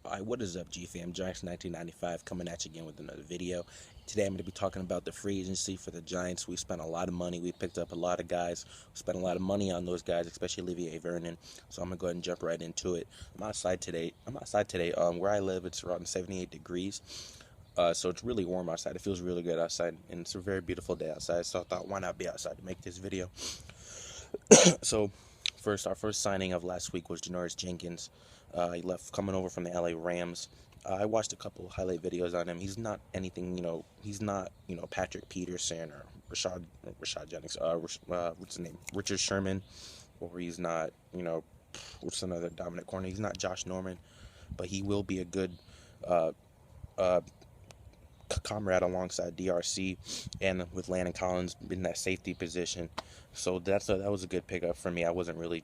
Alright, what is up, G-Fam? Giants 1995 coming at you again with another video. Today I'm going to be talking about the free agency for the Giants. We spent a lot of money. We picked up a lot of guys. We spent a lot of money on those guys, especially Olivier Vernon. So I'm going to go ahead and jump right into it. I'm outside today. Where I live, it's around 78 degrees. So it's really warm outside. It feels really good outside. And it's a very beautiful day outside. So I thought, why not be outside to make this video? So our first signing of last week was Janoris Jenkins. He left coming over from the LA Rams. I watched a couple of highlight videos on him. He's not anything, he's not, Patrick Peterson or Rashad Jennings, what's his name? Richard Sherman, or he's not, what's another dominant corner? He's not Josh Norman, but he will be a good comrade alongside DRC and with Landon Collins in that safety position. So that was a good pickup for me. I wasn't really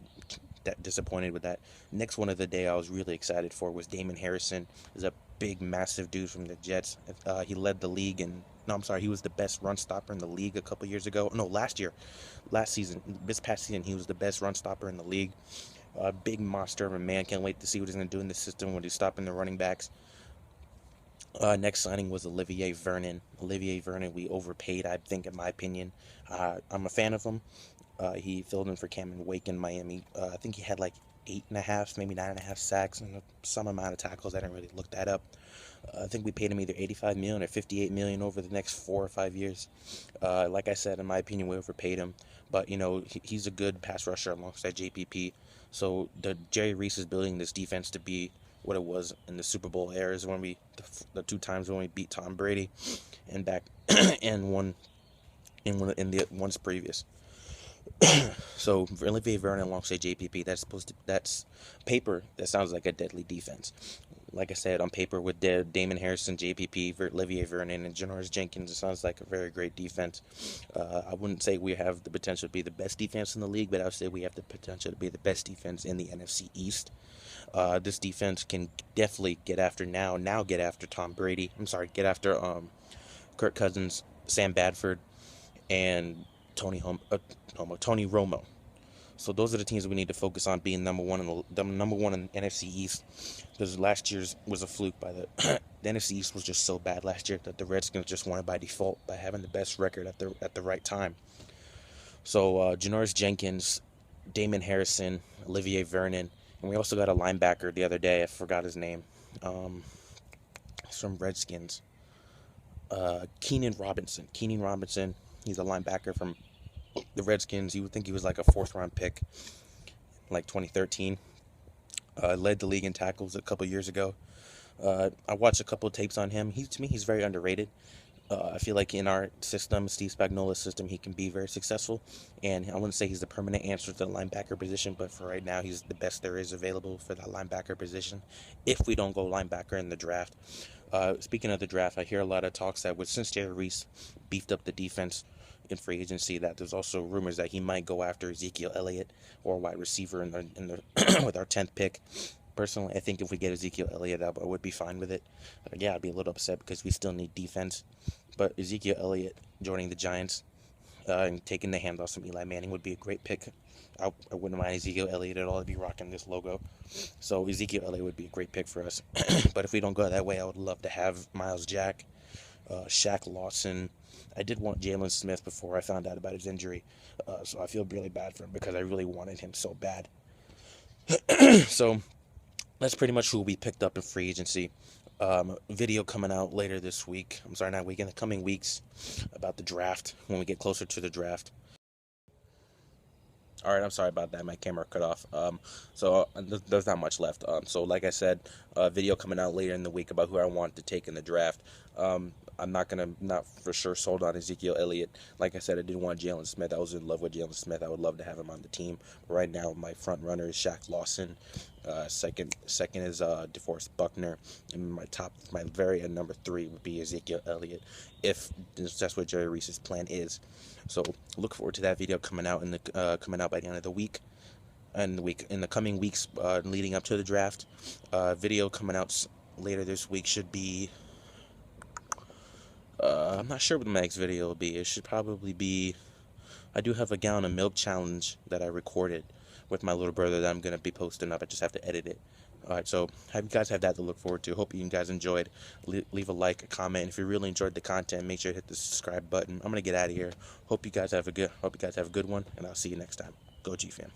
that disappointed with that. Next one of the day I was really excited for was Damon Harrison. He's a big, massive dude from the Jets. He led the league he was the best run stopper in the league a couple years ago. No, last season, this past season, he was the best run stopper in the league. Big monster of a man. Can't wait to see what he's going to do in the system when he's stopping the running backs. Next signing was Olivier Vernon. Olivier Vernon, we overpaid, I think, in my opinion. I'm a fan of him. He filled in for Kennan in Miami. I think he had like 8.5, maybe 9.5 sacks and some amount of tackles. I didn't really look that up. I think we paid him either $85 million or $58 million over the next 4 or 5 years. Like I said, in my opinion, we overpaid him. But, he's a good pass rusher alongside JPP. So Jerry Reese is building this defense to be what it was in the Super Bowl eras when the 2 times when we beat Tom Brady and back and one in the ones previous. So for Olivier Vernon alongside JPP, that's paper. That sounds like a deadly defense. Like I said, on paper with Damon Harrison, JPP, Olivier Vernon, and Janoris Jenkins, it sounds like a very great defense. I wouldn't say we have the potential to be the best defense in the league, but I would say we have the potential to be the best defense in the NFC East. This defense can definitely get after Tom Brady. Get after Kirk Cousins, Sam Bradford, and Tony Romo. So those are the teams we need to focus on being number one in NFC East. Because last year's was a fluke by the NFC East was just so bad last year that the Redskins just won it by default by having the best record at the right time. So Janoris Jenkins, Damon Harrison, Olivier Vernon, and we also got a linebacker the other day. I forgot his name. He's from Redskins. Kennan Robinson. He's a linebacker from the Redskins. You would think he was like a 4th-round pick, like 2013. Led the league in tackles a couple years ago. I watched a couple of tapes on him. To me, he's very underrated. I feel like in our system, Steve Spagnuolo's system, he can be very successful. And I wouldn't say he's the permanent answer to the linebacker position, but for right now, he's the best there is available for that linebacker position if we don't go linebacker in the draft. Speaking of the draft, I hear a lot of talks that since Jerry Reese beefed up the defense in free agency, that there's also rumors that he might go after Ezekiel Elliott or a wide receiver in the with our 10th pick. Personally, I think if we get Ezekiel Elliott, I would be fine with it. I'd be a little upset because we still need defense. But Ezekiel Elliott joining the Giants and taking the handoff from Eli Manning would be a great pick. I wouldn't mind Ezekiel Elliott at all. I'd be rocking this logo. So Ezekiel Elliott would be a great pick for us. But if we don't go that way, I would love to have Miles Jack, Shaq Lawson. I did want Jalen Smith before I found out about his injury. So I feel really bad for him because I really wanted him so bad. So that's pretty much who we picked up in free agency. Video coming out later this week. In the coming weeks about the draft when we get closer to the draft. Alright, I'm sorry about that. My camera cut off. So there's not much left. So like I said, video coming out later in the week about who I want to take in the draft. I'm not for sure sold on Ezekiel Elliott. Like I said, I didn't want Jalen Smith. I was in love with Jalen Smith. I would love to have him on the team. But right now, my front runner is Shaq Lawson. Second is DeForest Buckner. And my number 3 would be Ezekiel Elliott, if that's what Jerry Reese's plan is. So look forward to that video coming out by the end of the week. And in the coming weeks leading up to the draft. Video coming out later this week should be. I'm not sure what the next video will be. It should probably be. I do have a gallon of milk challenge that I recorded with my little brother that I'm going to be posting up. I just have to edit it. All right, so have you guys have that to look forward to. Hope you guys enjoyed. Leave a like, a comment. If you really enjoyed the content, make sure to hit the subscribe button. I'm gonna get out of here. Hope you guys have a good one, and I'll see you next time. Go G fam.